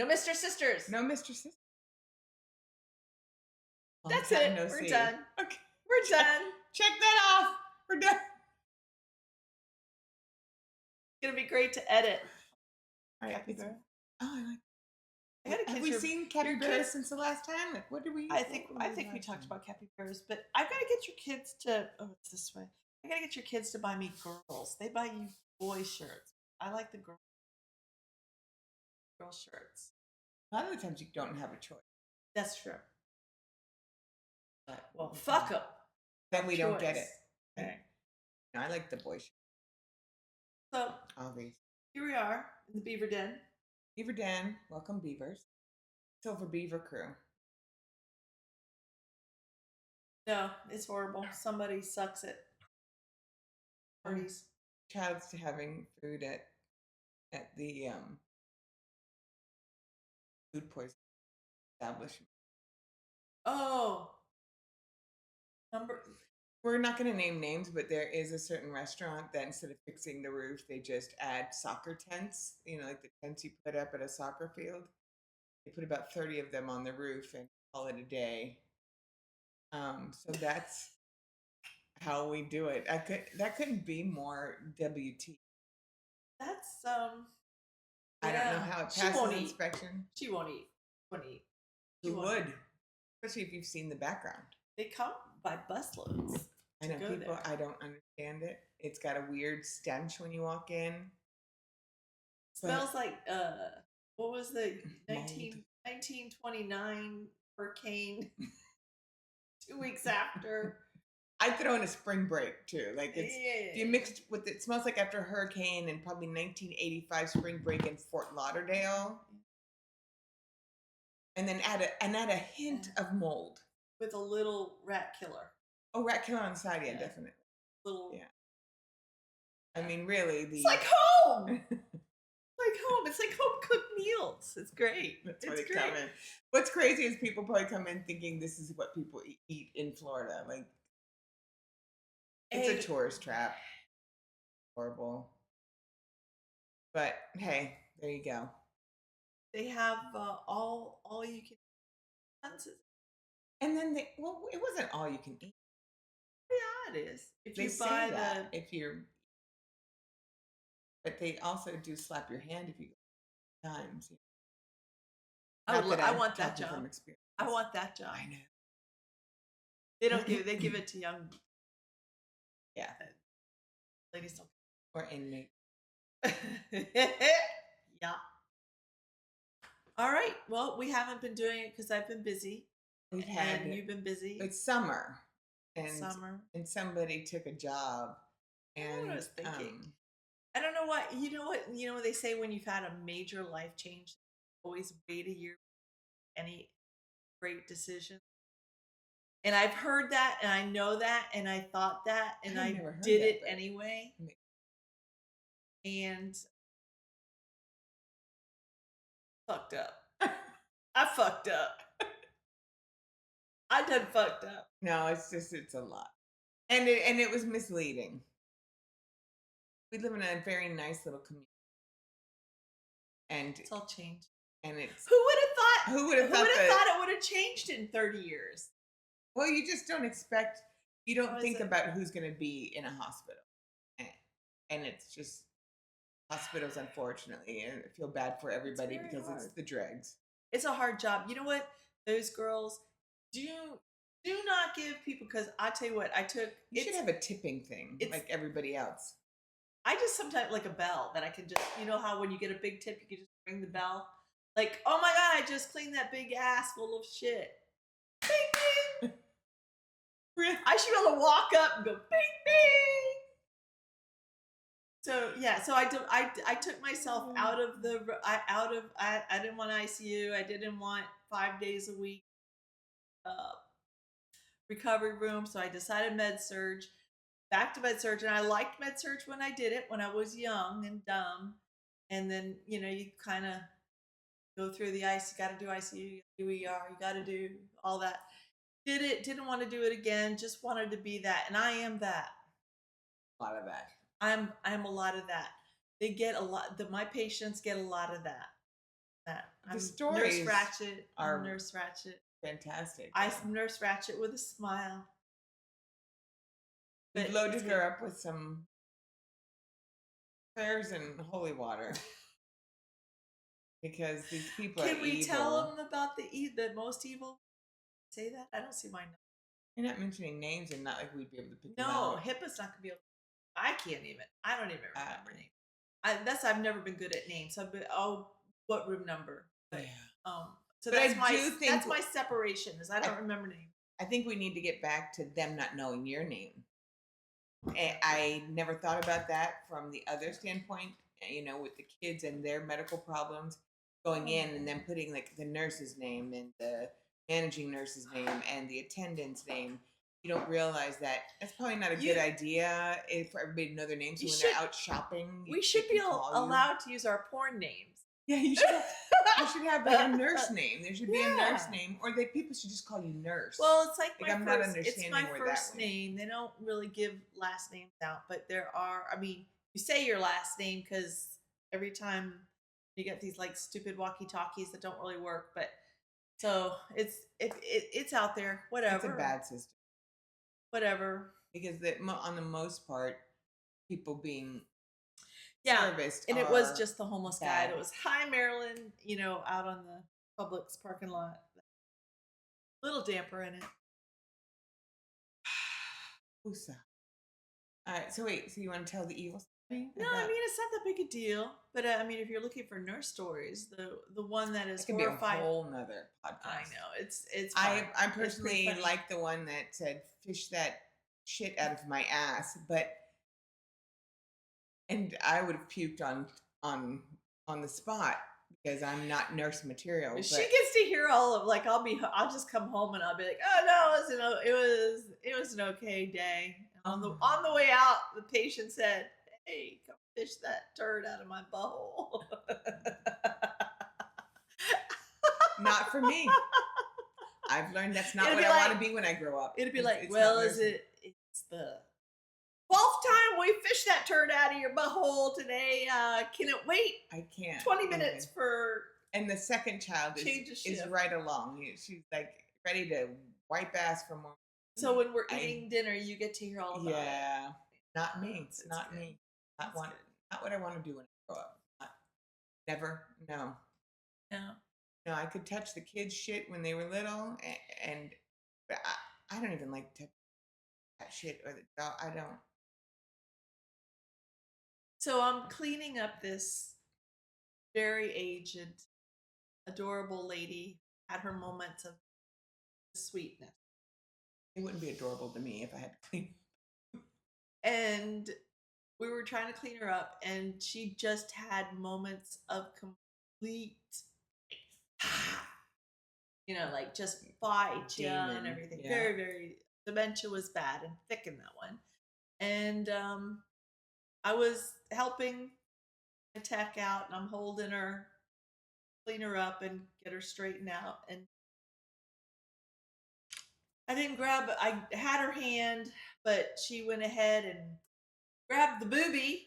No Mr. Sisters. No Mr. Sister. That's it. No We're see. done. Okay. We're done. Check that off. We're done. It's gonna be great to edit. All right. Capybara. Oh, I like. I gotta Have get we your, seen your capybaras kids. since the last time? Like, what do we? I think we talked about capybaras, but I've got to get your kids to. Oh, it's this way. I got to get your kids to buy me girls. They buy you boy shirts. I like the girl shirts. A lot of the times you don't have a choice. That's true. But Well, fuck them. Then we don't get it. Okay. No, I like the boy shirt. So Obviously. here we are in the Beaver Den. Beaver Den, welcome Beavers. Silver Beaver Crew. No, it's horrible. Somebody sucks at parties. Child's having food at the food poisoning establishment. Oh, We're not going to name names, but there is a certain restaurant that instead of fixing the roof, they just add soccer tents. You know, like the tents you put up at a soccer field. They put about 30 of them on the roof and call it a day. So that's how we do it. That couldn't be more WT. That's I don't know how it passes inspection. She won't eat. Won't eat. Who would? Especially if you've seen the background. They come by busloads. I know people. I don't understand it. It's got a weird stench when you walk in. Smells like what was the 1929 hurricane? 2 weeks after. I throw in a spring break too. Like if you mixed with it smells like after a hurricane and probably 1985 spring break in Fort Lauderdale. And then add a hint of mold. With a little rat killer. Oh, rat killer on the side, yeah. Definitely. Little. Yeah. I mean, really, it's like home. Like home. It's like home cooked meals. It's great. That's what it's coming. What's crazy is people probably come in thinking this is what people eat in Florida. Like, it's a tourist trap. Horrible. But hey, there you go. They have all you can eat. And then it wasn't all you can eat. Yeah, it is. If they you say buy that if you're, but they also do slap your hand if you go times. I want that job. I want that job. I know. They don't give. They give it to young. Yeah. Ladies don't. Or inmate. Yeah. All right. Well, we haven't been doing it because I've been busy. And you've been busy. It's summer. And somebody took a job. And I was thinking. I don't know what you know what they say when you've had a major life change, always wait a year for any great decision. And I've heard that and I know that and I thought that and I did it anyway. And fucked up. I fucked up. I done fucked up. No, it's a lot. And it was misleading. We live in a very nice little community. And it's all changed. And it's who would have thought it would have changed in 30 years? Well, you just don't expect, you don't think about who's going to be in a hospital. And it's just hospitals, unfortunately, and I feel bad for everybody because it's the dregs. It's a hard job. You know what? Those girls do not give people, because I tell you what, you should have a tipping thing like everybody else. I just sometimes like a bell that I can just, you know how when you get a big tip, you can just ring the bell. Like, oh my God, I just cleaned that big ass full of shit. Bing, bing. I should be able to walk up and go, bing, bing. So yeah, so I took myself out of I didn't want ICU. I didn't want 5 days a week recovery room. So I decided med-surg. Back to med-surg, and I liked med-surg when I did it when I was young and dumb. And then you kind of go through the ICU. You got to do ICU, you got to do ER, you got to do all that. Did it? Didn't want to do it again. Just wanted to be that, and I am that. A lot of that. I'm a lot of that. They get a lot. My patients get a lot of that. that. The I'm Nurse stories Ratchet. I'm are Nurse Ratchet. fantastic, I though. Nurse Ratchet with a smile, We've but it's loaded good. her up with some prayers and holy water because these people are Can we tell evil. them about the most evil? Say that? I don't see why not. You're not mentioning names and not like we'd be able to pick them No, out. HIPAA's not gonna be able. I can't even. I don't even Uh, remember names. I've never been good at names. I've been what room number? But yeah. um, so But I do think that's my separation is I I, don't remember names. I think we need to get back to them not knowing your name. I never thought about that from the other standpoint, with the kids and their medical problems going in and then putting like the nurse's name and the managing nurse's name and the attendant's name. You don't realize that that's probably not a good You idea for everybody to know their names. So you when should they're out shopping, we they should be can call you. allowed to use our porn names. Yeah, you should have like a nurse name. There should be a nurse Yeah. name, or people should just call you nurse. Well, it's like I'm not understanding my where first that went. name. They don't really give last names out, but there are. I mean, you say your last name because every time you get these like stupid walkie talkies that don't really work. But so it's out there. It's a Whatever, bad system whatever. because on the most part, people being Yeah, serviced and it was are just the homeless guy bad. that was hi Marilyn, out on the Publix parking lot. Little damper in it. Usa. All right, so wait, so you want to tell the evil story No, I about? mean it's not that big a deal. But I mean, if you're looking for nurse stories, the one that is It could be a horrified. whole nother podcast. I know it's. I Fun. I It's pretty personally funny. like the one that said "fish that shit out of my ass," and I would have puked on the spot because I'm not nurse material. She But gets to hear all of like I'll just come home and I'll be like, oh no, it was an okay day. And on the way out, the patient said, "Hey, come fish that turd out of my butthole." not for me. I've learned that's not It'd what be I want like- to be when I grow up. It'd be It's- like, it's well, not is nursing. it's the 12th time we fished that turd out of your butthole today. Can it wait I can't. 20 minutes for And the second child change of is shift? right along. She's like ready to wipe ass for more. So when we're eating dinner, you get to hear all about it. Yeah, not me. It's Not good. me. That's good. Not what I want to do when I grow up. Never. No. Yeah. No, I could touch the kids' shit when they were little, but I don't even like to touch that shit or the dog. I don't. So I'm cleaning up this very aged, adorable lady had her moments of sweetness. It wouldn't be adorable to me if I had to clean. And we were trying to clean her up, and she just had moments of complete, like just fight and everything. Yeah. Very, very, dementia was bad and thick in that one. And I was helping the tech out, and I'm holding her, clean her up, and get her straightened out. And I had her hand, but she went ahead and grabbed the boobie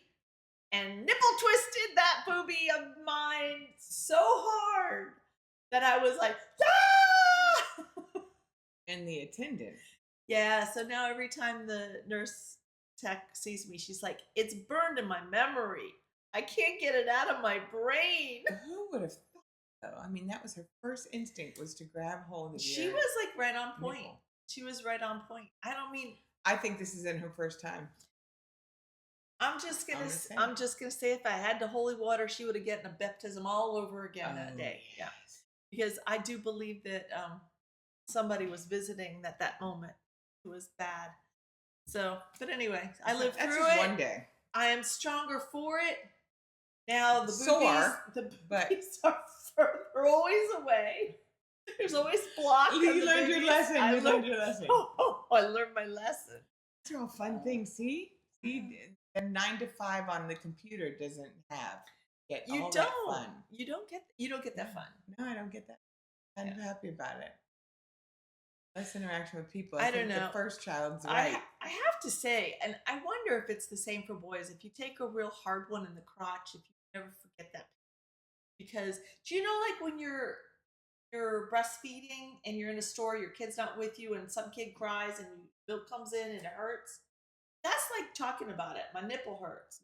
and nipple twisted that boobie of mine so hard that I was like, ah! And the attendant. Yeah, so now every time the nurse tech sees me, she's like, it's burned in my memory. I can't get it out of my brain. Who would have thought, though? I mean, that was her first instinct was to grab hold of She your was like right on point. nipple. She was right on point. I don't mean. I think this isn't her first time. I'm just gonna say if I had the holy water, she would have gotten a baptism all over again that day. Yeah, because I do believe that somebody was visiting at that moment who was bad. So, but anyway, I lived That's through just it. one day. I am stronger for it. Now the boobies are further always away. There's always block. You learned your lesson. You learned your lesson. I learned my lesson. These are all fun things. See, the 9 to 5 on the computer doesn't have yet. That fun. You don't get that fun. No, I don't get that. I'm happy about it. Less interaction with people. I don't know. The first child's right. I have to say, and I wonder if it's the same for boys. If you take a real hard one in the crotch, if you never forget that. because do you know, like, when you're breastfeeding and you're in a store, your kid's not with you, and some kid cries and milk comes in and it hurts? That's like talking about it. My nipple hurts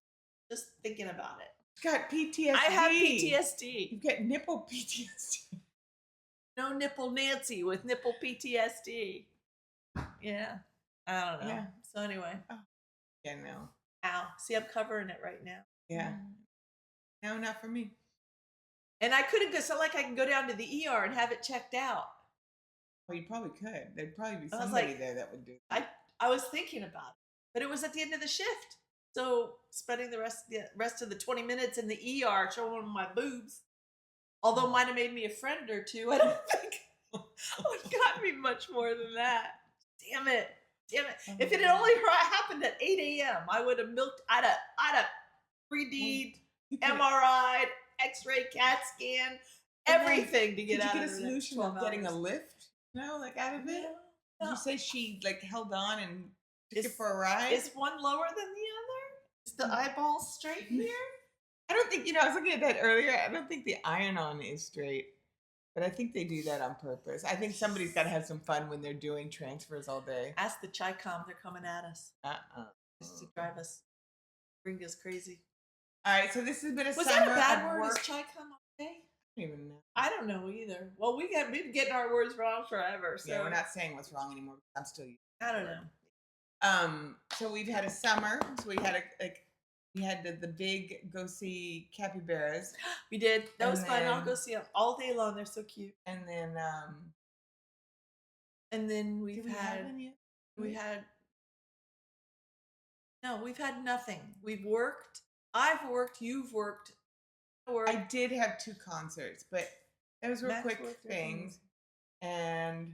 just thinking about it. You've got I have PTSD. PTSD. You've got nipple PTSD. No nipple Nancy with nipple PTSD. Yeah. I don't know. Yeah. So anyway, Oh, yeah, no. ow. See, I'm covering it right now. Yeah. No, not for me. And I couldn't go, so like I can go down to the ER and have it checked out. Well, you probably could. There'd probably be I was somebody like, there that would do that. I was thinking about it, but it was at the end of the shift. So spending the rest of the 20 minutes in the ER showing my boobs, although might have made me a friend or two, I don't think it got me much more than that. Damn it. Damn it. If it had only happened at 8 a.m., I would have milked, I'd have 3D, MRI, X-ray, CAT scan, everything to get Did you out get of a the next solution 12 of getting a hours. lift? No, like out of it? No, Did no. you say she like held on and took it Is, for a ride? is one lower than the other? Is the eyeball straight here? I don't think, I was looking at that earlier. I don't think the iron-on is straight, but I think they do that on purpose. I think somebody's got to have some fun when they're doing transfers all day. Ask the Chi-Com, they're coming at us Uh-uh. just to drive us, bring us crazy. All right, so this has been a Was summer that a bad of word? work. Is Chi-Com okay? I don't even know. I don't know either. Well, we've been getting our words wrong forever. So Yeah, we're not saying what's wrong anymore. I'm still using I don't the word. know. So we've had a summer. So we had the big go see capybaras, We did. That And was fun. I'll then- go see them all day long. They're so cute. and then And then did we've we have had any? we had no, we've had nothing. We've worked. I've worked. You've worked. I did have 2 concerts, but those were Max quick worked, things, and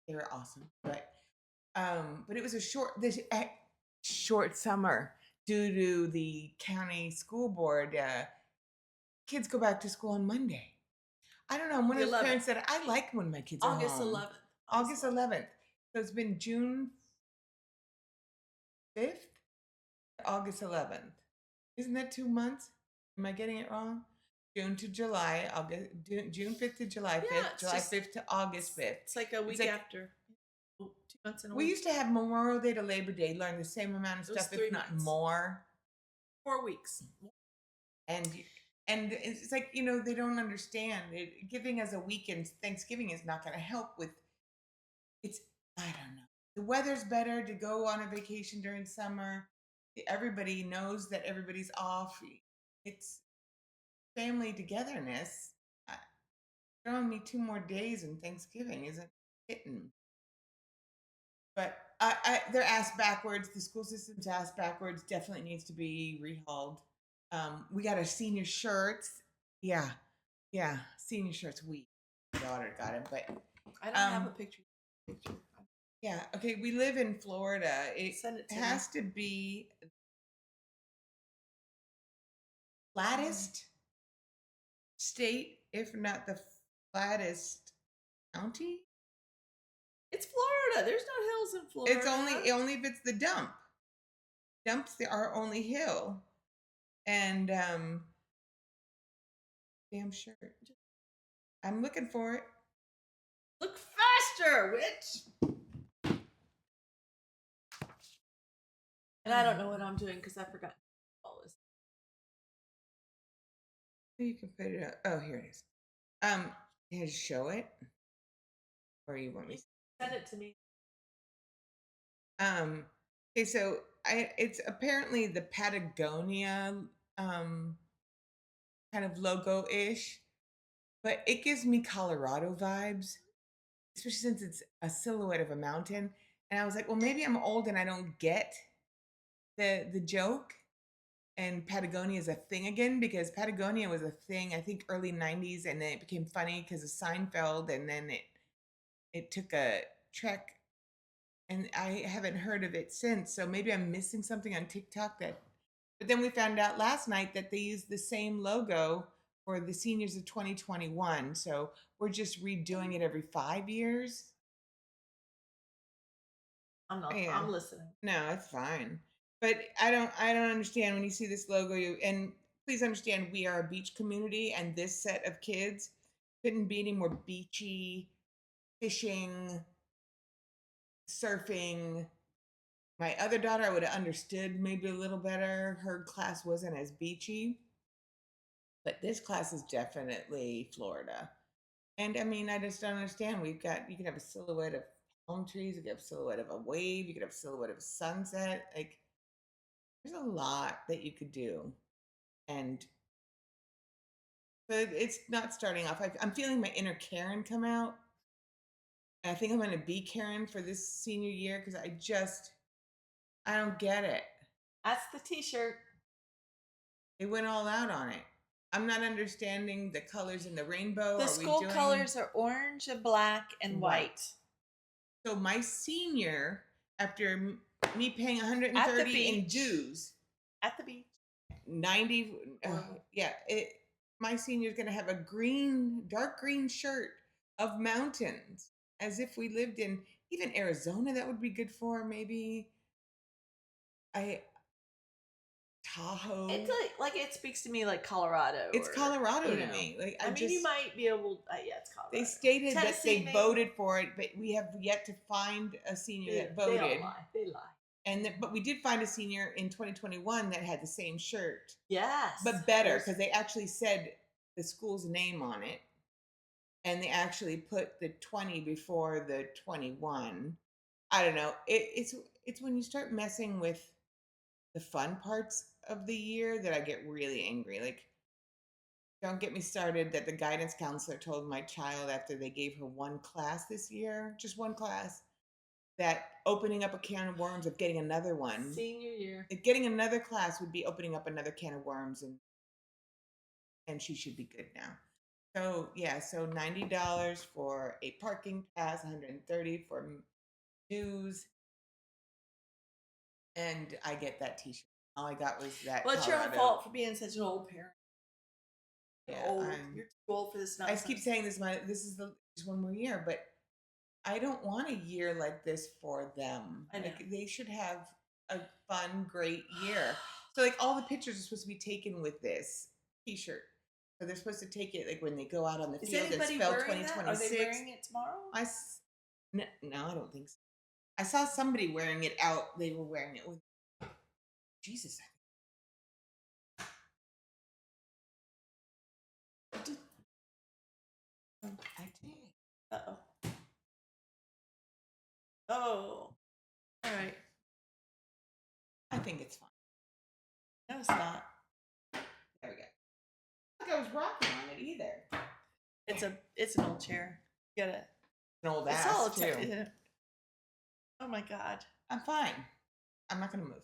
they were awesome. But it was short summer due to the county school board. Kids go back to school on Monday. I don't know. I'm one The of those 11th. parents that I like when my kids are August home. 11th. August 11th. So it's been June 5th, August 11th. Isn't that 2 months? Am I getting it wrong? June to July, June 5th to July 5th, Yeah, it's July just- 5th to August 5th. It's like a week like- after. 2 months in a We week. used to have Memorial Day to Labor Day, learn the same amount of It was stuff, 3 if not months. more. 4 weeks. And and it's like, they don't understand. Giving as a weekend, Thanksgiving is not going to help with it's I don't know. The weather's better to go on a vacation during summer. Everybody knows that everybody's off. It's family togetherness. Throwing me 2 more days in Thanksgiving isn't hitting. But they're ass backwards. The school system's ass backwards. Definitely needs to be rehauled. We got our senior shirts. Yeah, senior shirts. My daughter got it, but I don't have Um, a picture. yeah. Okay, we live in Florida. It Send it to me. has to be flattest state, if not the flattest county. It's Florida. There's no hills in Florida. It's only if it's the dump. Dump's our only hill, and damn shirt. I'm looking for it. Look faster, witch. And I don't know what I'm doing because I forgot all this. You can put it up. Oh, here it is. You just show it, or you want me? Send it to me. Okay, so it's apparently the Patagonia kind of logo-ish, but it gives me Colorado vibes, especially since it's a silhouette of a mountain. And I was like, well, maybe I'm old and I don't get the joke. And Patagonia is a thing again, because Patagonia was a thing, I think, early 90s, and then it became funny because of Seinfeld, and then it took a trek, and I haven't heard of it since. So maybe I'm missing something on TikTok but then we found out last night that they use the same logo for the seniors of 2021. So we're just redoing it every 5 years. I'm not. Yeah. I'm listening. No, it's fine. But I don't understand when you see this logo, and please understand we are a beach community, and this set of kids couldn't be any more beachy, fishing, surfing. My other daughter, I would have understood maybe a little better. Her class wasn't as beachy, but this class is definitely Florida. And I mean, I just don't understand. You can have a silhouette of palm trees, you can have a silhouette of a wave, you could have a silhouette of a sunset. Like, there's a lot that you could do. And but it's not starting off. I'm feeling my inner Karen come out. And I think I'm going to be Karen for this senior year because I don't get it. That's the T-shirt. They went all out on it. I'm not understanding the colors in the rainbow. The Are we school doing colors are orange and black and white. So my senior, after me paying At the 130 in beach. dues, At the beach. 90, yeah, my senior is going to have a dark green shirt of mountains, as if we lived in even Arizona. That would be good for maybe. Tahoe. It's like it speaks to me like Colorado. It's Colorado to me. Like I mean, you might be able. Yeah, it's Colorado. They stated Tennessee, that they voted for it, but we have yet to find a senior that voted. They lie. But we did find a senior in 2021 that had the same shirt. Yes, but better because they actually said the school's name on it, and they actually put the 20 before the 21. I don't know. It's when you start messing with the fun parts of the year that I get really angry. Like, don't get me started that the guidance counselor told my child after they gave her one class this year, just one class, that opening up a can of worms of getting another one. Senior year. Getting another class would be opening up another can of worms, and she should be good now. So yeah, so $90 for a parking pass, $130 for dues, and I get that T-shirt. All I got was that. Well, it's your own fault for being such an old parent. Yeah, you're too old for this nonsense. I keep saying this. This is just one more year, but I don't want a year like this for them. I know. Like, they should have a fun, great year. So like all the pictures are supposed to be taken with this T-shirt. So they're supposed to take it like when they go out on the field and spell 2026. Are they wearing it tomorrow? No, I don't think so. I saw somebody wearing it out. They were wearing it with Jesus. I did. Uh-oh. Oh. All right. I think it's fine. No, it's not. There we go. I don't think I was rocking on it either. It's an old chair. Get it. An old ass too. Oh my God. I'm fine. I'm not going to move.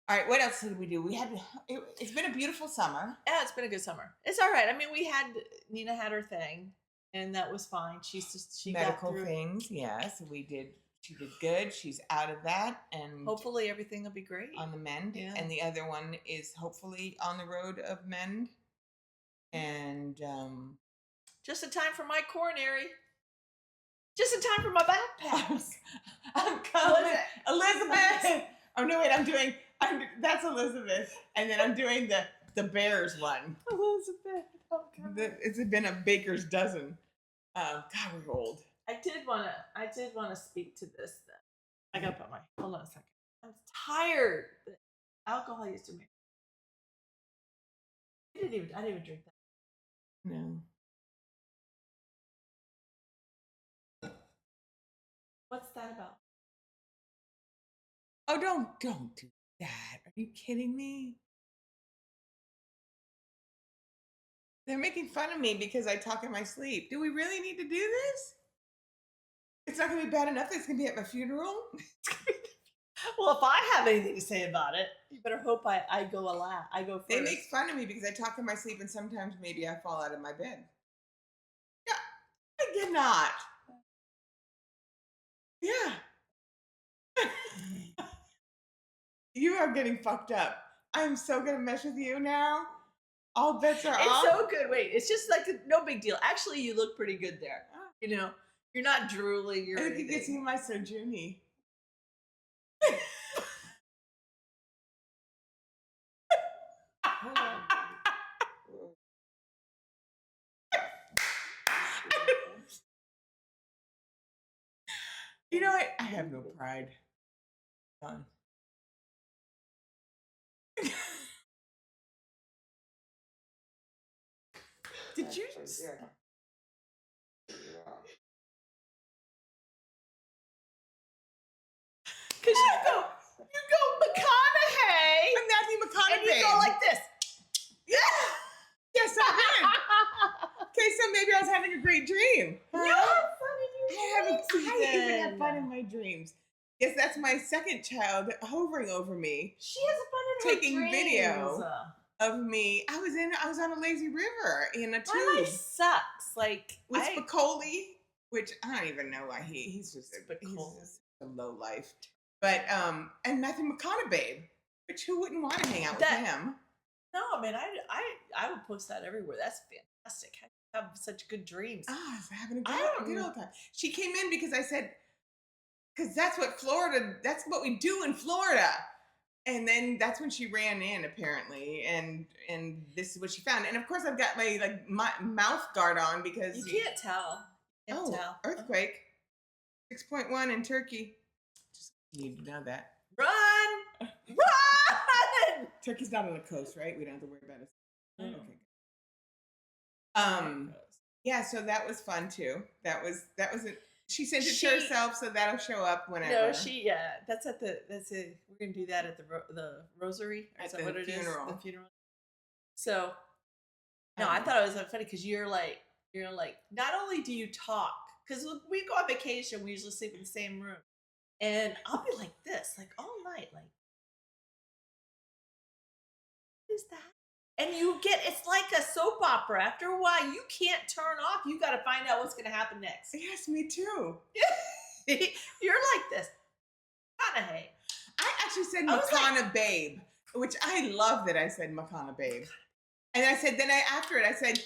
All right. What else did we do? It's been a beautiful summer. Yeah, it's been a good summer. It's all right. I mean, Nina had her thing, and that was fine. She medical got through things. Yes, we did. She did good. She's out of that, and hopefully everything will be great on the mend. Yeah. And the other one is hopefully on the road of mend. And just in time for my coronary. Just in time for my backpack. I'm coming, Elizabeth. Oh no, wait! That's Elizabeth, and then I'm doing the Bears one. Elizabeth. Oh God. It's been a baker's dozen. God, we're old. I did want to speak to this. I gotta put hold on a second. I'm tired. Alcohol used to make. I didn't even drink that. No. What's that about? Oh, don't do that. Are you kidding me? They're making fun of me because I talk in my sleep. Do we really need to do this? It's not going to be bad enough that it's going to be at my funeral? Well, if I have anything to say about it, you better hope I go I go first. They make fun of me because I talk in my sleep, and sometimes maybe I fall out of my bed. Yeah, I did not. Yeah. You are getting fucked up. I'm so going to mess with you now. All bets are off. It's so good. Wait, it's just like no big deal. Actually, you look pretty good there. You know, you're not drooling. I think you can see my surgery. Hold on. have no pride. Fun. Did you? Because you go McConaughey, I'm Matthew McConaughey. and you go like this. Yeah. Yes, I did. Okay, so maybe I was having a great dream. You have fun in your dreams. I even have fun in my dreams. Yes, that's my second child hovering over me. She has fun in her taking dreams. video of me. I was on a lazy river in a tube. My life sucks. Like with Spicoli, which I don't even know why he's just a low life. But and Matthew McConaughey, which who wouldn't want to hang out with him? No, I mean I would post that everywhere. That's fantastic. I have such good dreams. I was having a good old time. She came in because I said, because that's what we do in Florida. And then that's when she ran in, apparently, and this is what she found. And of course, I've got my mouth guard on because you can't tell. Earthquake, 6.1 in Turkey. Just need to know that. Run! Turkey's not on the coast, right? We don't have to worry about it. Okay. Yeah. So that was fun too. That was it. She sent it to herself, so that'll show up whenever. No, that's we're gonna do that at the rosary. Is that what it is? The funeral. So, no, I thought it was funny because you're like, not only do you talk, because we go on vacation, we usually sleep in the same room, and I'll be like this, like all night, like, what is that? And it's like a soap opera. After a while, you can't turn off. You got to find out what's going to happen next. Yes, me too. You're like this. McConaughey. I actually said McConaughey, which I love that I said McConaughey. And I said, after it, I said,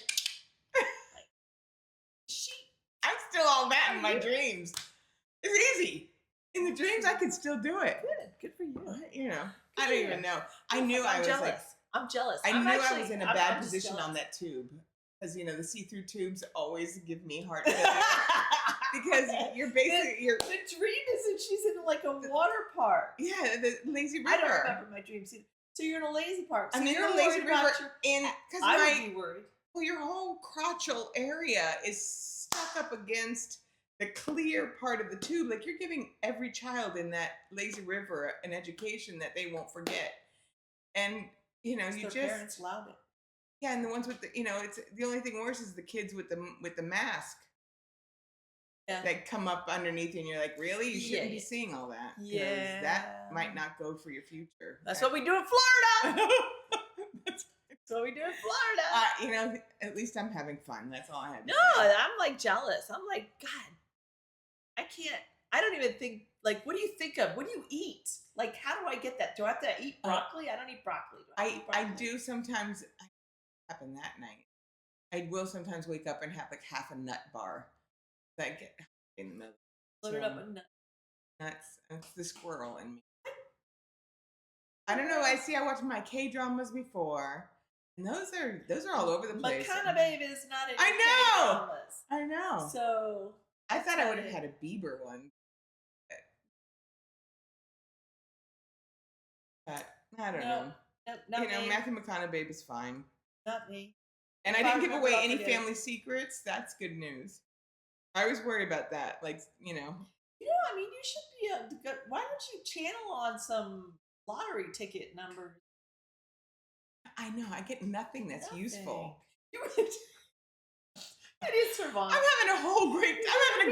I'm still all that in my dreams. It's easy. In the dreams, I can still do it. Good for you. You know, I don't even know. I knew I was jealous. Like, I'm jealous. I knew I was in a bad position on that tube because the see-through tubes always give me heart failure because you're basically the dream is that she's in like a water park. Yeah, the lazy river. I don't remember my dreams either. So you're in a lazy park. So I'm in the lazy river because I would be worried. Well, your whole crotchal area is stuck up against the clear part of the tube. Like you're giving every child in that lazy river an education that they won't forget, and you just parents allowed it. Yeah, and the ones with it's the only thing worse is the kids with the mask. Yeah. That come up underneath you and you're like, really? You shouldn't be seeing all that. Yeah. That might not go for your future. That's what we do in Florida. That's what we do in Florida. At least I'm having fun. That's all I have to say. No, I'm like jealous. I'm like, God, I don't even think, like, what do you think of? What do you eat? Like, how do I get that? Do I have to eat broccoli? I don't eat broccoli. I do sometimes. Happen that night. I will sometimes wake up and have like half a nut bar. That get in the middle. Loaded up with nuts. That's the squirrel in me. I don't know. I watched my K-dramas before, and those are all over the place. McConaughey is not in K-dramas. I know. So I thought I would have had a Bieber one. But I don't know. Matthew McConaughey is fine. Not me. And I didn't give away any family secrets. That's good news. I was worried about that. Like, I mean, you should be why don't you channel on some lottery ticket numbers? I know. I get nothing that's useful. It is survival. I'm having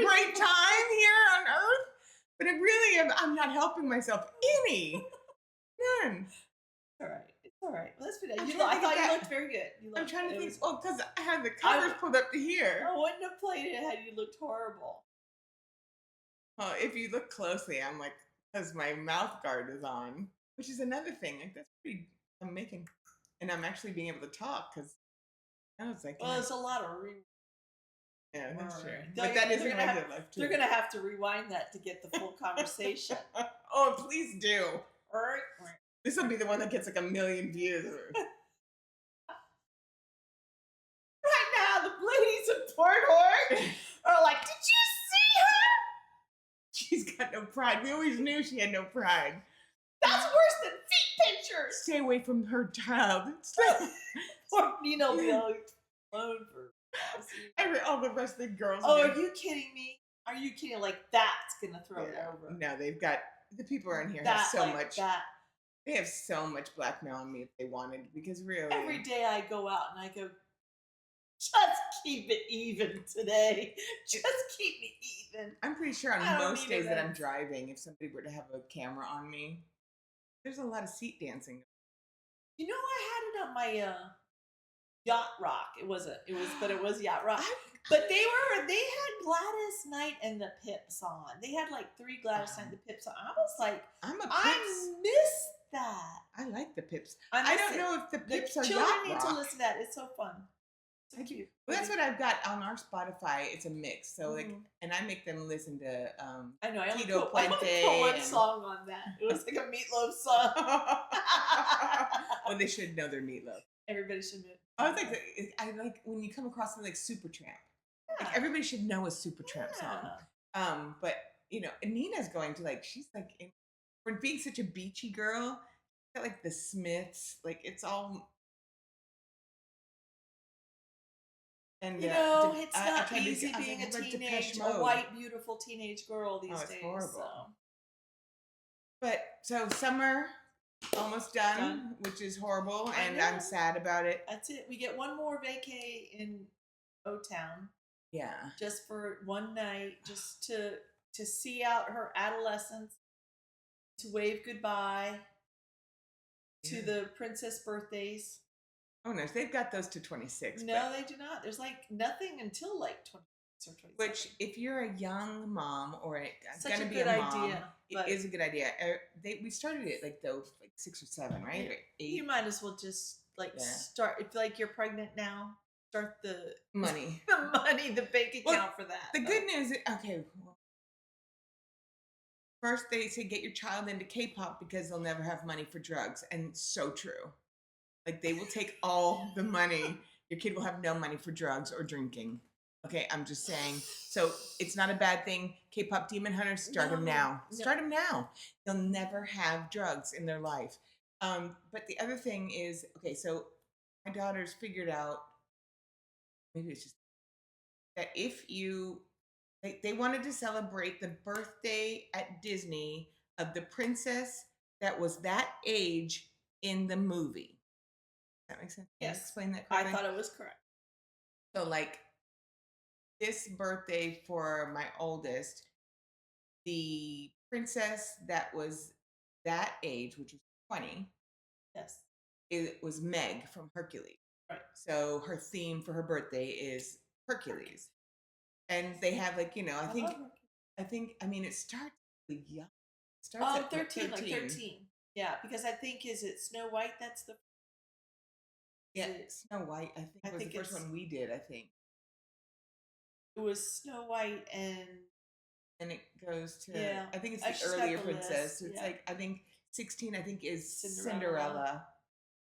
a great time here on Earth, but I'm not helping myself any. None. All right. It's all right. Let's be done. I thought you looked very good. I'm trying to think. Because I had the covers pulled up to here. I wouldn't have played it had you looked horrible. Well, if you look closely, I'm like, because my mouth guard is on, which is another thing. Like that's pretty. I'm making, and I'm actually being able to talk because I was like, well, there's a lot of yeah, that's true. But that isn't my good life too. They're gonna have to rewind that to get the full conversation. Oh, please do. All right. This will be the one that gets like 1 million views. Right now, the ladies of Port Horn are like, did you see her? She's got got no pride. We always knew she had no pride. That's worse than feet pictures. Stay away from her child. Or Nina will be like, All the rest of the girls. oh, are you kidding me? Are you kidding? Like that's gonna throw it Yeah. over. No, they've got the people around here That have so like much. that. They have so much blackmail on me if they wanted, because really, Every day I go out and I go, just keep it even today. Just keep me even. I'm pretty sure I on don't most need days that I'm events. driving, if somebody were to have a camera on me, there's a lot of seat dancing. You know, I had it on my Yacht Rock. It was Yacht Rock. But they had Gladys Knight and the Pips on. They had like 3 Gladys Knight and the Pips on. I was like, I miss that. I like the Pips. I don't know if the Pips are children Yacht need Rock. to listen to that. It's so fun. So cute. Well, that's what I've got on our Spotify. It's a mix. So like, Mhm. and I make them listen to I know. I only Tito put Puente one and- song on that. It was like a Meatloaf song. well, they should know their Meatloaf. Everybody should know. I was like, I like when you come across something like Supertramp. Yeah. Like everybody should know a Supertramp song. Yeah. But you know, Nina's going to like, she's like, for being such a beachy girl, she's got like the Smiths, like it's all. And You know, it's I not tried to easy get- I was being like, a "What, Depeche teenage, a Mode?" white, beautiful teenage girl these Oh, it's days. horrible. So. But so summer almost done, Done. which is horrible, I and know. I'm sad about it. That's it. We get one more vacay in O-Town Yeah. just for one night, just to see out her adolescence, to wave goodbye to Yeah. the princess birthdays. Oh no, they've got those to 26. No, but- they do not. There's like nothing until like 26 or 27. Which, if you're a young mom or Such gonna a be good a mom, idea, but it is a good idea. We started it like 6 or 7, right? Yeah. Or 8. you might as well just like Yeah. start. If like you're pregnant now, start the Money. the bank account Well, for that. The good news is, okay, well, first they say get your child into K-pop because they'll never have money for drugs, and so true. Like they will take all the money. Your kid will have no money for drugs or drinking. Okay, I'm just saying. So it's not a bad thing. K-pop Demon Hunters, start them No, now. no. Start them now. They'll never have drugs in their life. But the other thing is, okay, so my daughter's figured out, maybe it's just that if you, they wanted to celebrate the birthday at Disney of the princess that was that age in the movie. Does that make sense? Can I Yes. explain that I correctly? thought it was correct. So like this birthday for my oldest, the princess that was that age, which was 20, Yes. it was Meg from Hercules. Right. So her theme for her birthday is Hercules. And they have like, you know, I mean it starts really young. It starts at 13, like 13. Yeah, because I think is it Snow White? That's the Yeah, it- Snow White, I think was the first one we did, I think. it was Snow White and And it goes to, Yeah. I think it's She's the got earlier the princess. list, So it's yeah. like, I think 16, I think is Cinderella. Cinderella.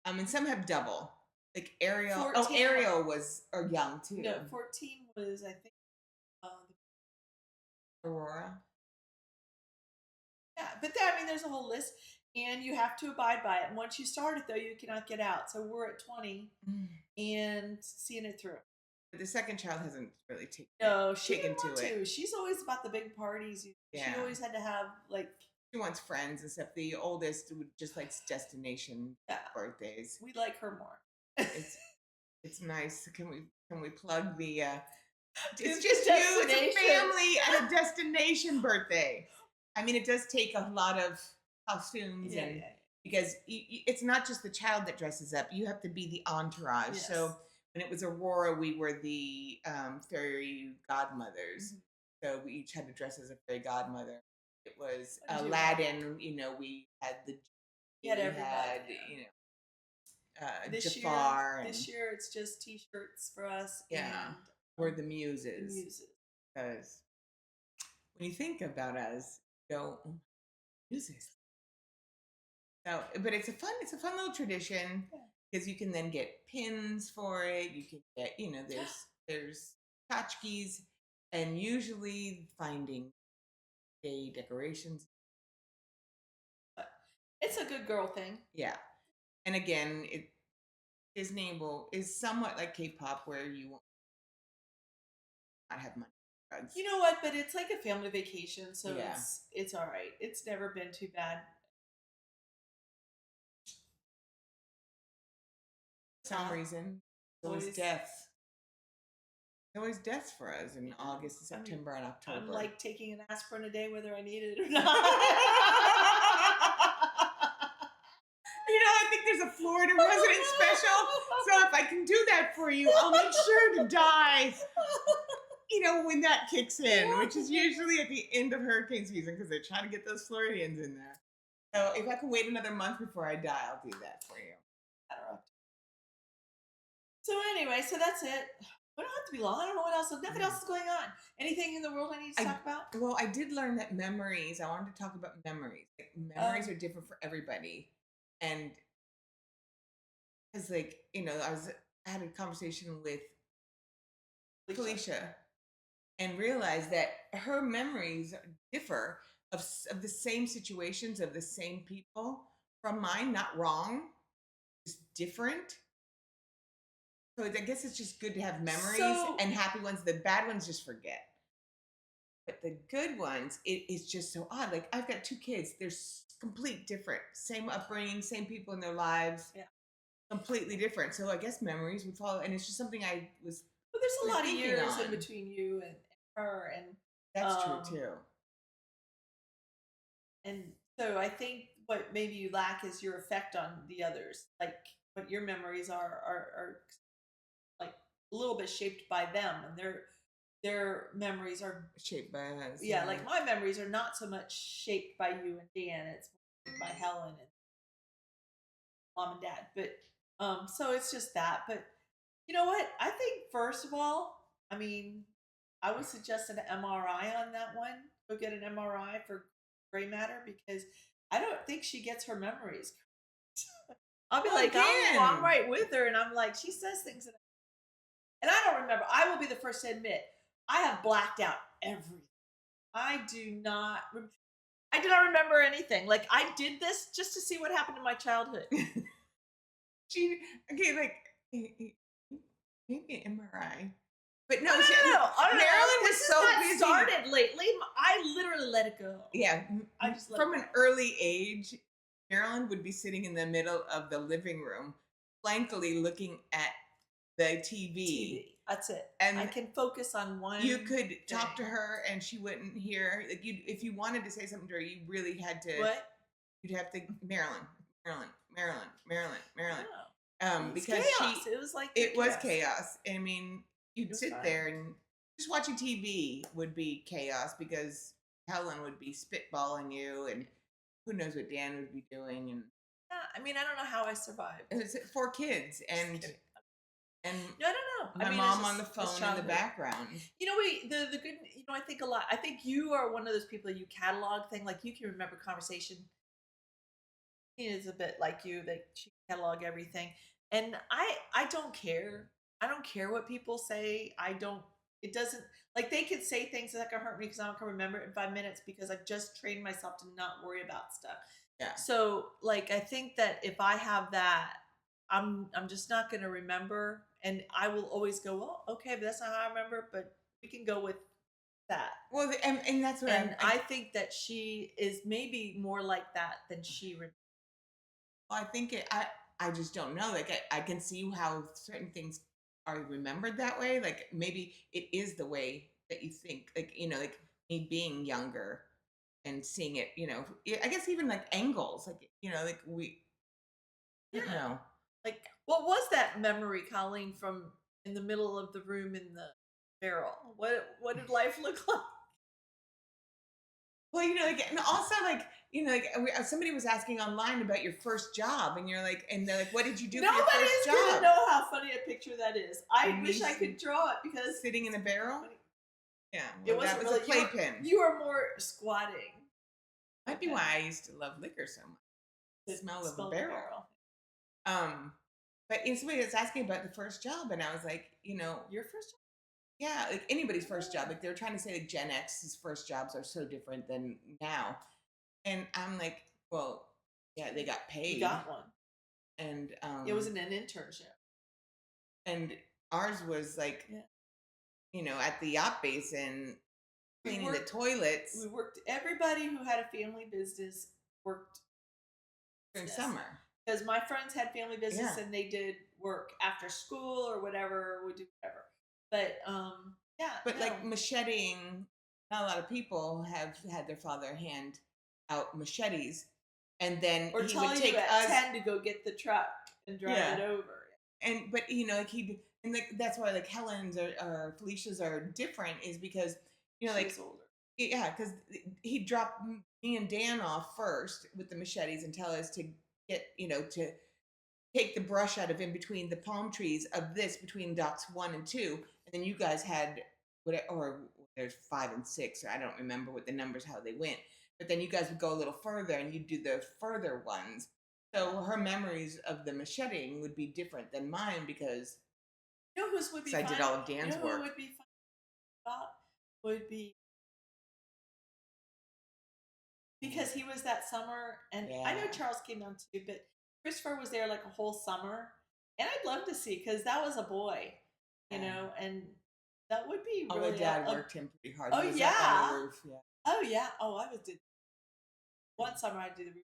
And some have double. Like Ariel. 14 Ariel was young too. no 14 was I think Aurora. yeah, but I mean there's a whole list and you have to abide by it. And once you start it though, you cannot get out. So we're at 20 and seeing it through. But the second child hasn't really taken No, she taken didn't want to it. to. She's always about the big parties. Yeah. She always had to have like She wants friends and stuff. The oldest would just likes destination yeah. birthdays. We like her more. It's nice. Can we plug the it's It's just the you, it's a destination. family at a destination birthday. I mean, it does take a lot of costumes Yeah, and yeah, because it's not just the child that dresses up. You have to be the entourage. Yes. So when it was Aurora, we were the fairy godmothers. So we each had to dress as a fairy godmother. It was What did you Aladdin. You know, we had the You had we everybody, had, yeah. you know, Year, Jafar and this year it's just t-shirts for us. Yeah. and we're the the muses. music. Because when you think about us, you go, oh, muses. So, but it's a fun little tradition Yeah. because you can then get pins for it. You can get, you know, there's tchotchkes, and usually finding birthday decorations. But it's a good girl thing. Yeah. And again, Disney will is somewhat like K-pop where you won't not have money for drugs. You know what? But it's like a family vacation, so Yeah. it's all right. It's never been too bad. For some reason, there's always Always, deaths. There's always deaths for us in yeah. August, I mean, September, and I'm October. like taking an aspirin a day, whether I need it or not. I think there's a Florida resident special. So if I can do that for you, I'll make sure to die. When that kicks in, which is usually at the end of hurricane season because they're trying to get those Floridians in there. So if I can wait another month before I die, I'll do that for you. So anyway, so that's it. We don't have to be long. I don't know what else. Nothing else is going on. Anything in the world I need to talk about? Well, I did learn that memories. I wanted to talk about memories. Like memories are different for everybody, and because I had a conversation with Felicia and realized that her memories differ of the same situations of the same people from mine. Not wrong, just different. So I guess it's just good to have memories and happy ones. The bad ones just forget. But the good ones, it is just so odd. Like I've got two kids. They're complete different. Same upbringing, same people in their lives. Yeah. Completely different. So I guess memories would follow. And it's just something I was. But there's a lot of years on. in between you and her, and that's true too. And so I think what maybe you lack is your effect on the others. Like what your memories are like a little bit shaped by them, and their memories are shaped by us. Yeah, like my memories are not so much shaped by you and Dan. It's by Helen and mom and dad. But so it's just that. But you know what? I think first of all, I mean, I would suggest an MRI on that one. Go get an MRI for gray matter because I don't think she gets her memories. I'll be like, I'm right with her, and I'm like, she says things and I don't remember. I will be the first to admit I have blacked out everything. I do not remember anything. Like I did this just to see what happened in my childhood. Like maybe an MRI. But no, Marilyn was so busy. Started lately. I literally let it go. Yeah, I just from an early age, Marilyn would be sitting in the middle of the living room, blankly looking at the TV. That's it. And I can focus on one. You could talk to her, and she wouldn't hear. Like if you wanted to say something to her, you really had to. What? You'd have to Marilyn. Oh. Because chaos. It was like it was chaos. I mean, you'd sit there and just watching TV would be chaos because Helen would be spitballing you, and who knows what Dan would be doing. And yeah, I mean, I don't know how I survived. It's 4 kids, and no, I don't know. My mom on the phone in the background. You know, the good. You know, I think a lot. I think you are one of those people that you catalog thing. Like you can remember conversation. He is a bit like you that she catalog everything. And I don't care. I don't care what people say. It doesn't, like they could say things that can hurt me because I don't can remember it in 5 minutes because I've just trained myself to not worry about stuff. Yeah. So like, I think that if I have that, I'm just not going to remember. And I will always go, well, okay, but that's not how I remember, but we can go with that. Well, and that's what I think that she is maybe more like that than she remembers. Well, I think I just don't know. Like I can see how certain things are remembered that way. Like maybe it is the way that you think. Like like me being younger and seeing it. I guess even like angles. Like like we. Yeah. know. Like what was that memory, Colleen, from in the middle of the room in the barrel? What did life look like? Well, and also somebody was asking online about your first job, and you're like, and they're like, what did you do for your first job? Nobody's gonna know how funny a picture that is. I wish I could draw it because sitting in a barrel. Yeah, well, that was really, a playpen. You were more squatting. Might be why I used to love liquor so much. The smell of the barrel. But somebody was asking about the first job, and I was like, your first job? Yeah, like anybody's first job. Like they were trying to say like Gen X's first jobs are so different than now. And I'm like, well, yeah, they got You paid. got one. And It wasn't an internship. and ours was like, Yeah. at the yacht basin cleaning the toilets We worked. Everybody who had a family business worked during this. summer. Because my friends had family business Yeah. and they did work after school or whatever, would do whatever. But yeah. But no. like macheting, not a lot of people have had their father hand out machetes, and then or he tell would you take at us 10 to go get the truck and drive Yeah. it over. And but like he and like that's why like Helen's or Felicia's are different is because like She's older. yeah, because he'd drop me and Dan off first with the machetes and tell us to get to take the brush out of in between the palm trees of this between docks 1 and 2, and then you guys had whatever, or there's 5 and 6, or I don't remember what the numbers how they went, but then you guys would go a little further and you'd do the further ones. So her memories of the macheting would be different than mine because Whose would be I fun? did all of Dan's Who work. would be fun about would be because he was that summer, and I know Charles came down too, but Christopher was there like a whole summer, and I'd love to see because that was a boy, and that would be really. Although Dad worked him pretty hard. Oh He was yeah. up on the roof. Yeah. Oh yeah. Oh, I was did. One summer I did the roof.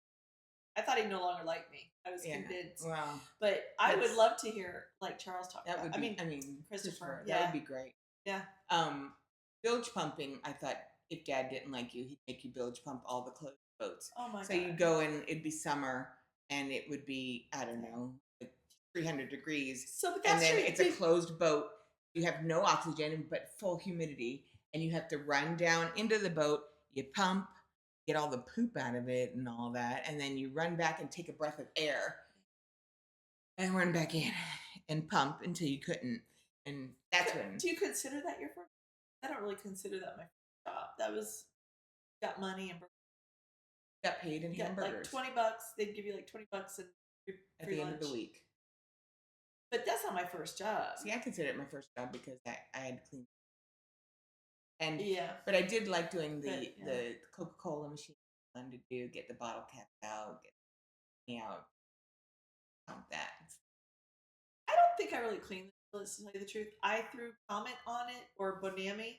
I thought he no longer liked me. I was convinced. Wow. But I would love to hear like Charles talk That about. would be. I mean, Christopher. That would be great. Yeah. Bilge pumping. I thought if Dad didn't like you, he'd make you bilge pump all the closed boats. Oh my god. So you'd go and it'd be summer, and it would be I don't know, like 300 degrees. So but and then it's a closed boat. You have no oxygen but full humidity, and you have to run down into the boat. You pump, get all the poop out of it and all that, and then you run back and take a breath of air and run back in and pump until you couldn't. And that's when. Do you consider that your first? I don't really consider that my first job. That was got money and got paid in hamburgers. Like $20. They'd give you like $20 and at the end of the week. But that's not my first job. See, I consider it my first job because I had to clean. And yeah, but I did like doing the Coca-Cola machine. Fun to do, get the bottle cap out, get me out, that. I don't think I really cleaned this, to tell you the truth. I threw comment on it or Bonami.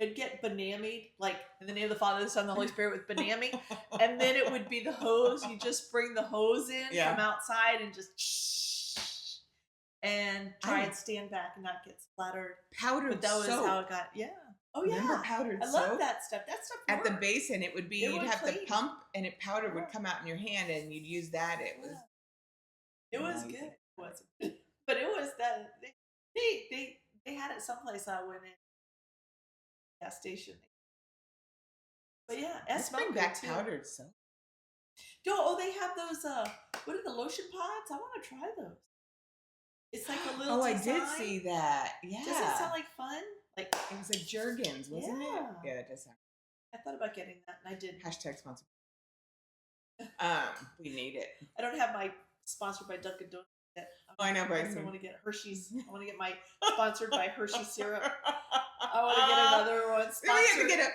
It'd get Bonami'd, like in the name of the Father, the Son, and the Holy Spirit with Bonami. And then it would be the hose. You just bring the hose in from outside and just and try and stand back and not get splattered. Powdered soap. But that was how it got, Oh yeah. Remember powdered soap? I love that stuff. That stuff at worked. the basin, it would be you'd have to pump and powder would come out in your hand and you'd use that. It was good. It wasn't. But it was that they had it someplace I went in. Gas station. But yeah, let's bring back powdered soap. They have those what are the lotion pods? I want to try those. It's like a little design. I did see that. Yeah. Does it sound like fun? Like it was like Jergens, wasn't it? Yeah, it does sound. I thought about getting that and I didn't. # sponsor. We need it. I don't have my sponsored by Dunkin' Donuts yet. I know, but I want to get Hershey's. I want to get my sponsored by Hershey syrup. I want to get another one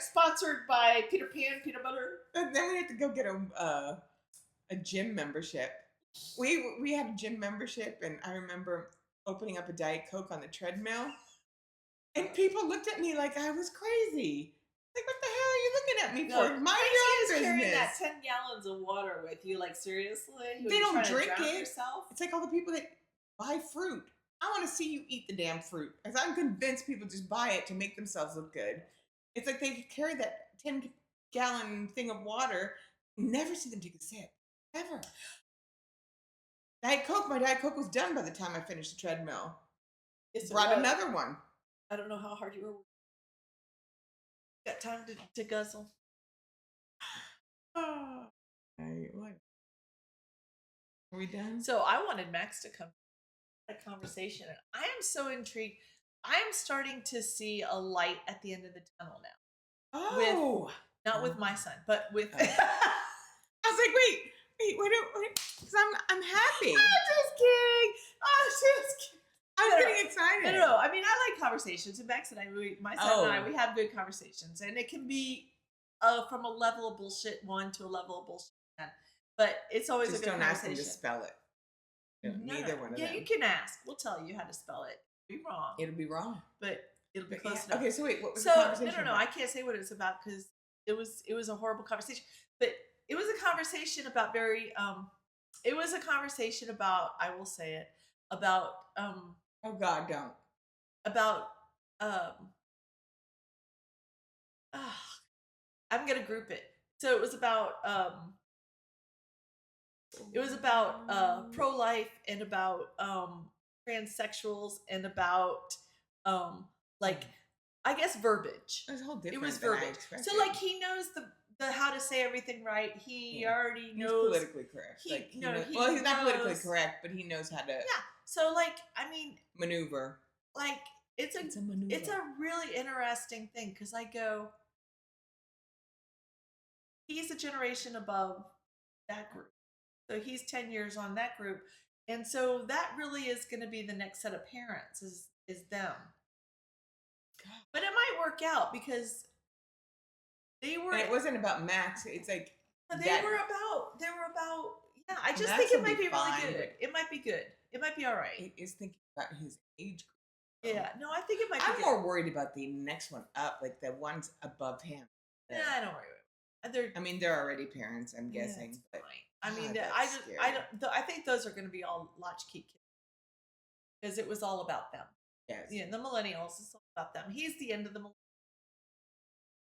sponsored by Peter Pan peanut butter. And then we have to go get a gym membership. We had a gym membership, and I remember opening up a Diet Coke on the treadmill, and people looked at me like I was crazy. Like, what the hell are you looking at me for? Mind your own carrying business. that 10 gallons of water with you, like seriously? They don't drink it. Yourself? It's like all the people that buy fruit. I want to see you eat the damn fruit, because I'm convinced people just buy it to make themselves look good. It's like they carry that 10-gallon thing of water. Never see them take a sip. Ever. My Diet Coke was done by the time I finished the treadmill. Yes, brought another one. I don't know how hard you were. Got time to guzzle. Oh. What? Are we done? So I wanted Max to come to a conversation. And I am so intrigued. I am starting to see a light at the end of the tunnel now. Oh. Not with my son, but with... I was like, wait. Because I'm happy. I'm just kidding. I'm getting excited excited. No. I mean, I like conversations. And Max and I, my son and I, we have good conversations, and it can be from a level of bullshit 1 to a level of bullshit 10. But it's always Just a good don't conversation. ask him to spell it. Neither one of them. Yeah, you can ask. We'll tell you how to spell it. It'll be wrong. It'll be wrong. But it'll be close enough. Okay, so wait, what was the conversation No. I can't say what it was about because it was a horrible conversation. But it was a conversation about it was a conversation about, I will say it, about oh God, don't. About I'm gonna group it. So it was about pro-life and about transsexuals and about like, I guess, verbiage. It was a whole different. It was verbiage. So like, he knows the how to say everything right. He already knows. He's politically correct. He's knows, not politically correct, but he knows how to. Yeah. So like, I mean, maneuver. Like, it's a maneuver. It's a really interesting thing because I go, he's a generation above that group. So he's 10 years on that group. And so that really is going to be the next set of parents is them. But it might work out because they were. And it wasn't about Max. It's like they were about. Yeah, I just think it might be really good. It might be good. It might be all right. He is thinking about his age group. Yeah, no, I think it might be I'm more worried about the next one up, like the ones above him. Yeah, I don't worry about it. They're already parents, I'm guessing. But, I mean, I think those are going to be all latchkey kids because it was all about them. Yes. Yeah, the millennials, it's all about them. He's the end of the millennials.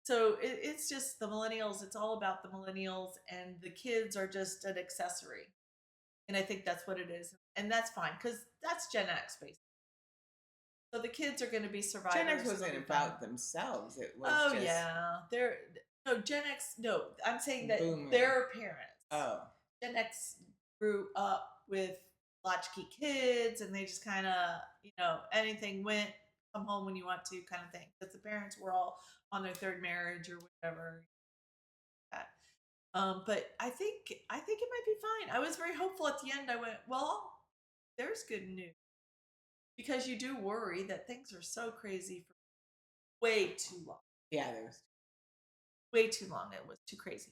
So it's just the millennials. It's all about the millennials, and the kids are just an accessory. And I think that's what it is. And that's fine because that's Gen X, basically. So the kids are going to be survivors. Gen X wasn't about themselves. It was Gen X, no. I'm saying that Boomer. their parents. Oh. Gen X grew up with latchkey kids, and they just kind of, anything went, come home when you want to kind of thing. Because the parents were all on their third marriage or whatever. But I think it might be fine. I was very hopeful at the end. I went, well, there's good news. Because you do worry that things are so crazy for way too long. Yeah, there was way too long. It was too crazy.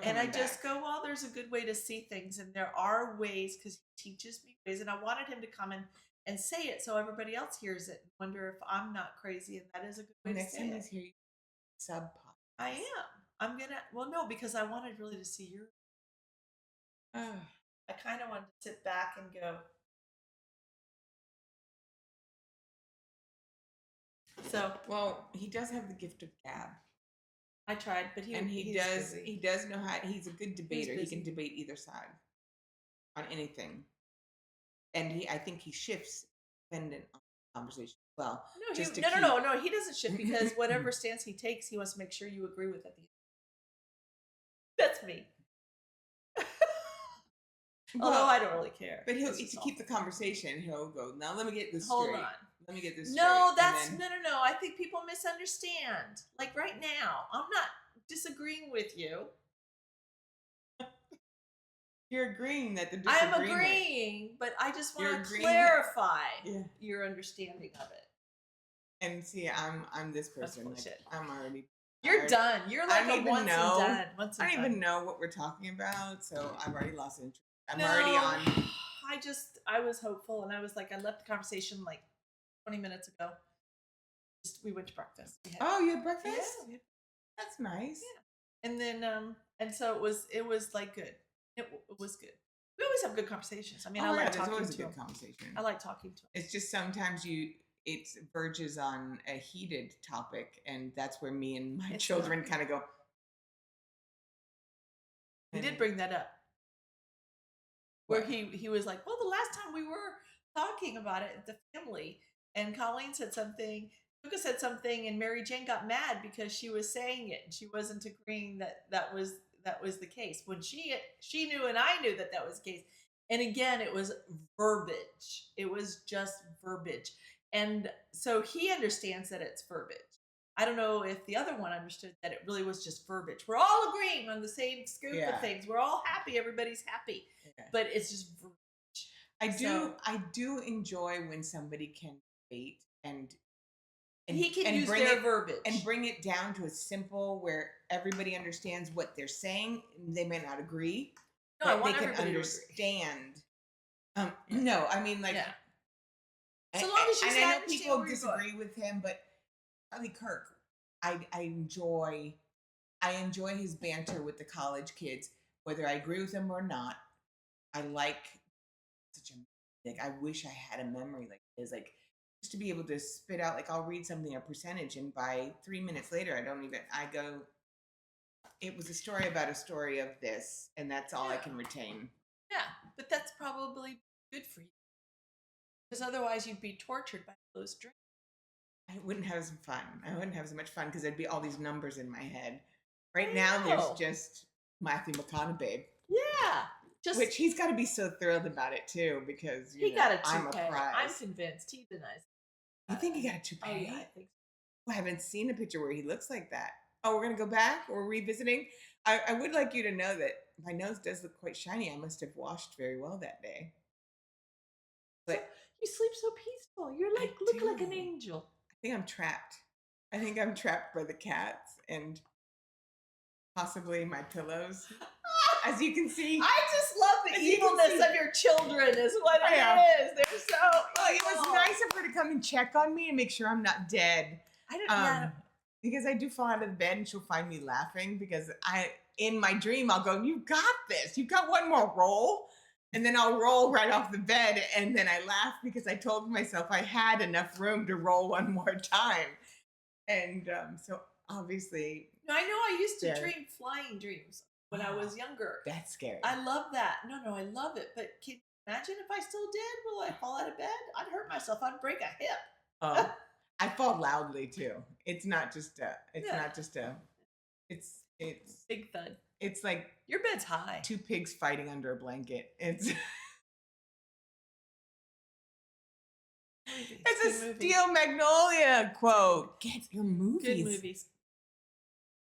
And I just go, well, there's a good way to see things, and there are ways because he teaches me ways, and I wanted him to come in and say it so everybody else hears it. And wonder if I'm not crazy, and that is a good way to say it. Next time sub podcast. I am. I'm gonna. Well, no, because I wanted really to see your. I kind of wanted to sit back and go. So, well, he does have the gift of gab. I tried, but he does. Busy. He does know how. He's a good debater. He can debate either side on anything, and I think he shifts dependent on the conversation. Well, no. He doesn't shift because whatever stance he takes, he wants to make sure you agree with it. That's me. Although I don't really care. But to keep the conversation, he'll go, now let me get this straight. Hold on. Let me get this straight. No, that's no. I think people misunderstand. Like right now, I'm not disagreeing with you. You're agreeing that the disagreement. I'm agreeing, but I just want to clarify your understanding of it. And see, I'm this person. I'm already. You're done. You're like a once and done. I don't even know what we're talking about, so I've already lost interest. I'm already on. I was hopeful, and I was like, I left the conversation like 20 minutes ago. We went to breakfast. You had breakfast? Yeah. That's nice. Yeah. And then, and so it was like good. It was good. We always have good conversations. I mean, I like talking to them. Conversation. I like talking to them. It's just sometimes it verges on a heated topic, and that's where me and my children kind of go. He did bring that up. Where he was like, well, the last time we were talking about it, the family, and Colleen said something, Luca said something, and Mary Jane got mad because she was saying it, and she wasn't agreeing that was the case. When she knew, and I knew that was the case. And again, it was verbiage. It was just verbiage. And so he understands that it's verbiage. I don't know if the other one understood that it really was just verbiage. We're all agreeing on the same scope of things. We're all happy. Everybody's happy. Okay. But it's just verbiage. I do enjoy when somebody can debate He can and use bring their it verbiage. and bring it down to a simple where everybody understands what they're saying. They may not agree, No, I but they want can everybody to agree. understand. No, I mean, like, Yeah. and, So long as you and I know understand people where you're going. disagree with him, but Charlie Kirk, I enjoy his banter with the college kids, whether I agree with him or not. I like such a like. I wish I had a memory like his, like just to be able to spit out. Like I'll read something a percentage, and by 3 minutes later, I go. It was a story about a story of this, and that's all I can retain. Yeah, but that's probably good for you because otherwise you'd be tortured by those dreams. I wouldn't have some fun. I wouldn't have as much fun because there'd be all these numbers in my head. Right now, there's just Matthew McConaughey. Yeah. Which he's got to be so thrilled about it too, because he got a I'm a toupee. prize. I'm convinced he denies. You think he got a toupee? Oh yeah, I think so. I haven't seen a picture where he looks like that. Oh, we're gonna go back. We're revisiting. I would like you to know that my nose does look quite shiny. I must have washed very well that day. But so, you sleep so peaceful. You're like look like an angel. I think I'm trapped. I think I'm trapped by the cats and possibly my pillows. As you can see, I just love the evilness of your children. Is what it is. They're so. Well, it was nice of her to come and check on me and make sure I'm not dead. I don't. Because I do fall out of the bed and she'll find me laughing because in my dream, I'll go, "You got this. You got one more roll." And then I'll roll right off the bed. And then I laugh because I told myself I had enough room to roll one more time. And so obviously. I know I used to dream flying dreams when I was younger. That's scary. I love that. No, I love it. But can you imagine if I still did? Will I fall out of bed? I'd hurt myself. I'd break a hip. Oh. I fall loudly too. It's not just it's big thud. It's like your bed's high. Two pigs fighting under a blanket. It's It's a Steel Magnolia quote. Get your movies. Good movies.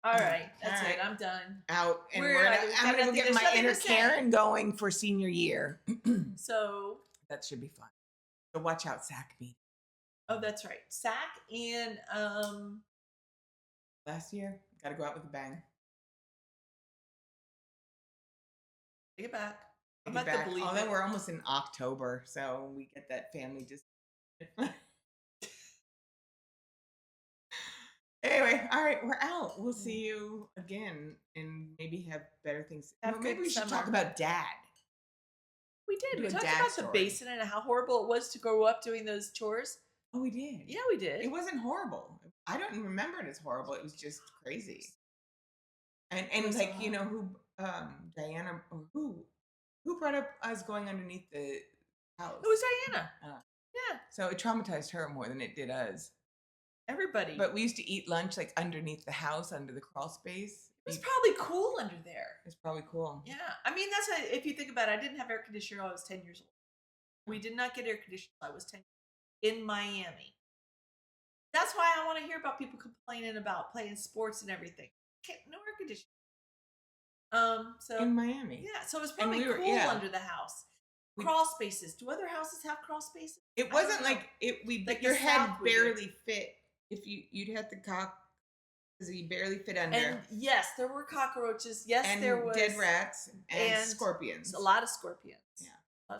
All right, that's it. I'm done. Out, and I'm gonna go get my inner Karen going for senior year. So that should be fun. So watch out, SAC meeting. Oh, that's right. SAC and last year. Got to go out with a bang. Take it back. I'm about to believe it. We're almost in October, so we get that family just. Anyway, all right, we're out. We'll see you again, and maybe have better things. Maybe we should talk about Dad. We did. We talked about the basin and how horrible it was to grow up doing those chores. Oh, we did. Yeah, we did. It wasn't horrible. I don't remember it as horrible. It was just crazy. And like who Diana or who brought up us going underneath the house? It was Diana. Yeah. So it traumatized her more than it did us. Everybody. But we used to eat lunch like underneath the house, under the crawl space. It was probably cool under there. It's probably cool. Yeah. I mean, that's if you think about it, I didn't have air conditioning when I was 10 years old. We did not get air conditioning until I was 10 in Miami. That's why I want to hear about people complaining about playing sports and everything. No air conditioning. So in Miami. Yeah. So it was probably cool under the house. Crawl spaces. Do other houses have crawl spaces? It wasn't like like your head barely fit. If you'd have to cock because you barely fit under. And yes, there were cockroaches. Yes, and there was dead rats and scorpions. A lot of scorpions. Yeah.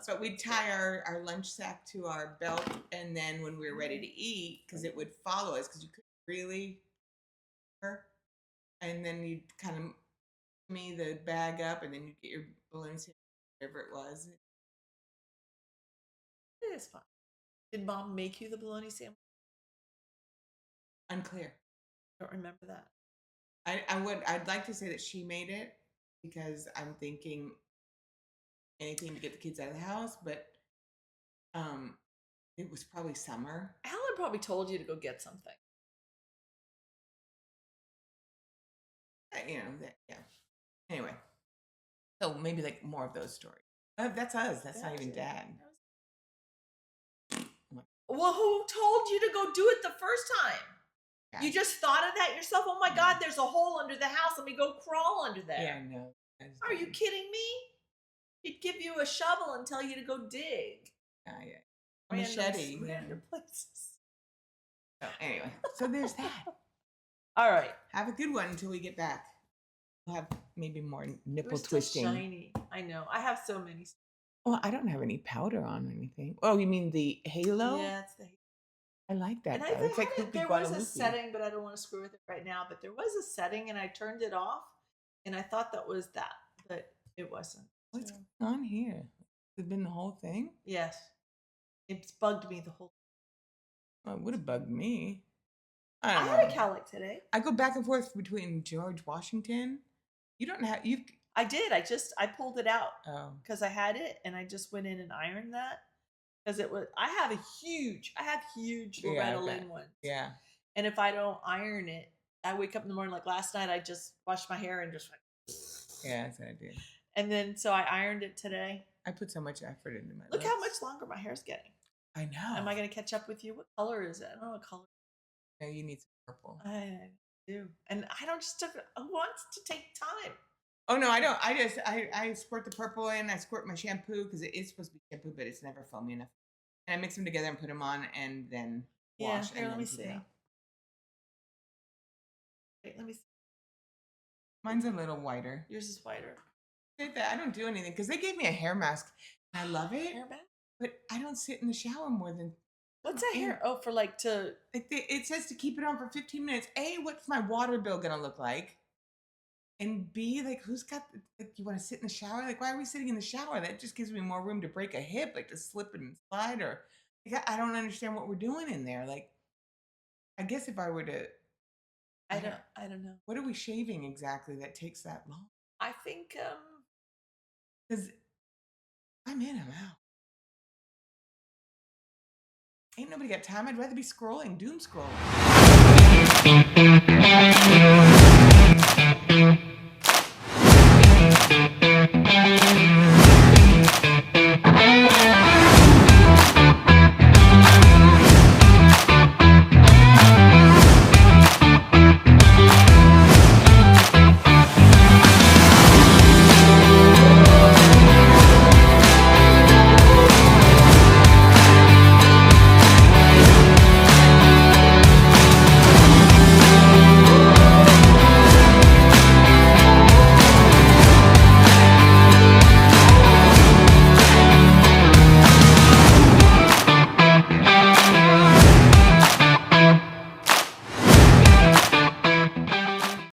But we'd tie our lunch sack to our belt, and then when we were ready to eat, because it would follow us, because you couldn't really, and then you'd kind of me the bag up, and then you'd get your balloons, whatever it was. It is fun. Did Mom make you the bologna sandwich? Unclear. I don't remember that. I'd like to say that she made it because I'm thinking anything to get the kids out of the house, but it was probably summer. Alan probably told you to go get something. Yeah. Anyway, so maybe like more of those stories. That's us. That's not even Dad. Well, who told you to go do it the first time? Yeah. You just thought of that yourself? Oh my God, there's a hole under the house. Let me go crawl under there. Yeah, no. Are you kidding me? He'd give you a shovel and tell you to go dig. Yeah. A machete. Random places. So anyway, so there's that. All right. Have a good one until we get back. We'll have maybe more nipple They're still twisting. shiny. I know. I have so many. Oh, I don't have any powder on or anything. Oh, you mean the halo? Yeah, it's the. I like that. And Though. It's like Hoopy there was a Guadalupe. setting, but I don't want to screw with it right now. But there was a setting, and I turned it off, and I thought that was that, but it wasn't. What's So, going on here? Has it been the whole thing? yes, it's bugged me the whole. Well, it would have bugged me. I don't know. had a cowlick today. I go back and forth between George Washington. You don't have you. I did. I pulled it out Oh, because I had it, and I just went in and ironed that because it was. I have huge Loretta Lynn ones. yeah. And if I don't iron it, I wake up in the morning like last night. I just washed my hair and just went. Yeah, that's what I did. And then so I ironed it today. I put so much effort into my. Look how much longer my hair's getting. I know. Am I going to catch up with you? What color is it? I don't know what color. No, you need some purple. I do, and I don't just. Who wants to take time? Oh no, I don't. I squirt the purple in. I squirt my shampoo because it is supposed to be shampoo, but it's never foamy enough. And I mix them together and put them on, and then wash. Yeah, here, and let me then see. Wait, let me see. Mine's a little whiter. Yours is whiter. I don't do anything because they gave me a hair mask. I love it, Hair mask? but I don't sit in the shower more than. What's a hair? Oh, for like to. It says to keep it on for 15 minutes. A, what's my water bill gonna look like? And B, like, who's got? Like, you want to sit in the shower? Like, why are we sitting in the shower? That just gives me more room to break a hip, like to slip and slide, or like, I don't understand what we're doing in there. Like, I guess if I were to, I don't know. What are we shaving exactly that takes that long? I think Because I'm in, I'm out. Ain't nobody got time. I'd rather be scrolling, doom scrolling.